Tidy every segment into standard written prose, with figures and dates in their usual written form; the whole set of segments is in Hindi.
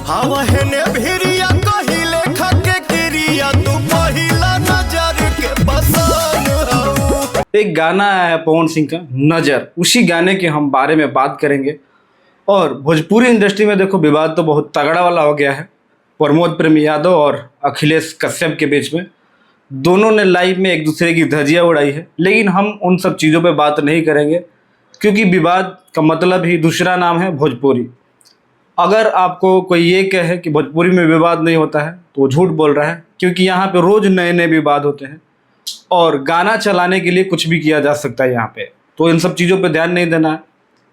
हवा हेने भिरिया कहिले खके क्रिया तू पहिला नजर के पसंद हूँ। एक गाना आया है पवन सिंह का नजर, उसी गाने के हम बारे में बात करेंगे। और भोजपुरी इंडस्ट्री में देखो विवाद तो बहुत तगड़ा वाला हो गया है। प्रमोद प्रेम यादव और अखिलेश कश्यप के बीच में दोनों ने लाइव में एक दूसरे की धज्जियां उड़ाई है, लेकिन हम उन सब चीज़ों पे बात नहीं करेंगे क्योंकि विवाद का मतलब ही दूसरा नाम है भोजपुरी। अगर आपको कोई ये कहे कि भोजपुरी में विवाद नहीं होता है तो वो झूठ बोल रहा है, क्योंकि यहाँ पे रोज़ नए नए विवाद होते हैं और गाना चलाने के लिए कुछ भी किया जा सकता है यहाँ पे। तो इन सब चीज़ों पे ध्यान नहीं देना है।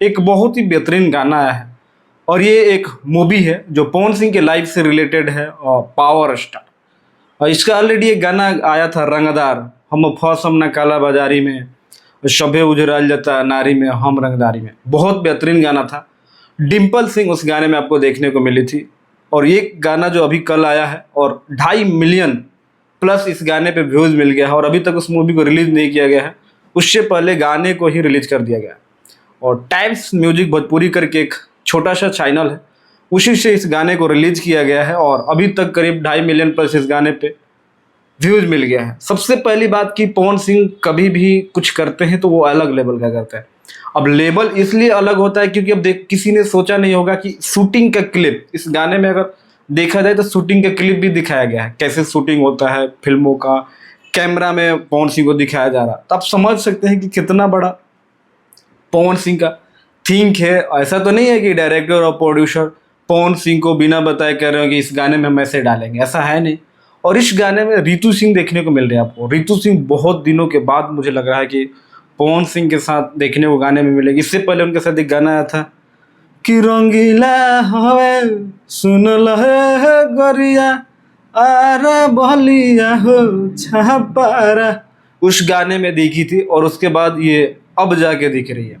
एक बहुत ही बेहतरीन गाना आया है और ये एक मूवी है जो पवन सिंह के लाइफ से रिलेटेड है, और पावर स्टार। और इसका ऑलरेडी एक गाना आया था रंगदार, हम फौसम न काला बाजारी में, शबे उजराल जता नारी में हम रंगदारी में। बहुत बेहतरीन गाना था। डिम्पल सिंह उस गाने में आपको देखने को मिली थी। और ये गाना जो अभी कल आया है और 2.5 मिलियन प्लस इस गाने पे व्यूज़ मिल गया है, और अभी तक उस मूवी को रिलीज़ नहीं किया गया है, उससे पहले गाने को ही रिलीज कर दिया गया। और टाइम्स म्यूजिक भोजपुरी करके एक छोटा सा चैनल है, उसी से इस गाने को रिलीज किया गया है और अभी तक करीब 2.5 मिलियन प्लस इस गाने पे व्यूज़ मिल गया है। सबसे पहली बात कि पवन सिंह कभी भी कुछ करते हैं तो वो अलग लेवल का करते हैं। अब लेवल इसलिए अलग होता है क्योंकि अब देख किसी ने सोचा नहीं होगा कि शूटिंग का क्लिप, इस गाने में अगर देखा जाए तो शूटिंग का क्लिप भी दिखाया गया है, कैसे शूटिंग होता है फिल्मों का, कैमरा में पवन सिंह को दिखाया जा रहा। तो आप समझ सकते हैं कि कितना बड़ा पवन सिंह का थिंक है। ऐसा तो नहीं है कि डायरेक्टर और प्रोड्यूसर पवन सिंह को बिना बताए कह रहे हो कि इस गाने में हम ऐसे डालेंगे, ऐसा है नहीं। और इस गाने में रितु सिंह देखने को मिल रहे हैं आपको। रितु सिंह बहुत दिनों के बाद मुझे लग रहा है कि पवन सिंह के साथ देखने को गाने में मिलेगी। इससे पहले उनके साथ एक गाना आया था कि रंगीला हवे सुन लहे गोरिया आरा बलिया हो छापारा, उस गाने में देखी थी। और उसके बाद ये अब जाके दिख रही है।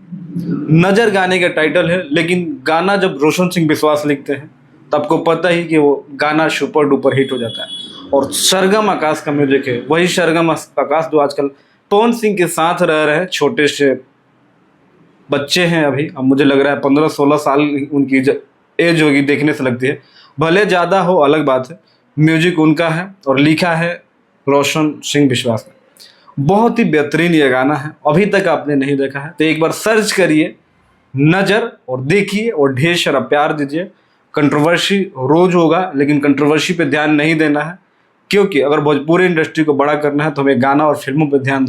नजर गाने का टाइटल है, लेकिन गाना जब रोशन सिंह विश्वास लिखते हैं तो आपको पता ही कि वो गाना सुपर डुपर हिट हो जाता है। और सरगम आकाश का म्यूजिक है, वही सरगम आकाश जो आजकल पवन सिंह के साथ रह रहे हैं। छोटे से बच्चे हैं अभी, अब मुझे लग रहा है 15-16 साल उनकी एज होगी, देखने से लगती है। भले ज़्यादा हो अलग बात है, म्यूजिक उनका है और लिखा है रोशन सिंह विश्वास ने। बहुत ही बेहतरीन ये गाना है, अभी तक आपने नहीं देखा है तो एक बार सर्च करिए नज़र और देखिए और ढेर सारा प्यार दीजिए। कंट्रोवर्सी रोज़ होगा, लेकिन कंट्रोवर्सी पे ध्यान नहीं देना है, क्योंकि अगर भोजपुरी इंडस्ट्री को बड़ा करना है तो हमें गाना और फिल्मों पे ध्यान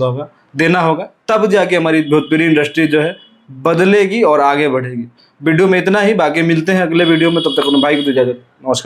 देना होगा, तब जाके हमारी भोजपुरी इंडस्ट्री जो है बदलेगी और आगे बढ़ेगी। वीडियो में इतना ही, बाकी मिलते हैं अगले वीडियो में। तब तक भाई को इजाजत, नमस्कार।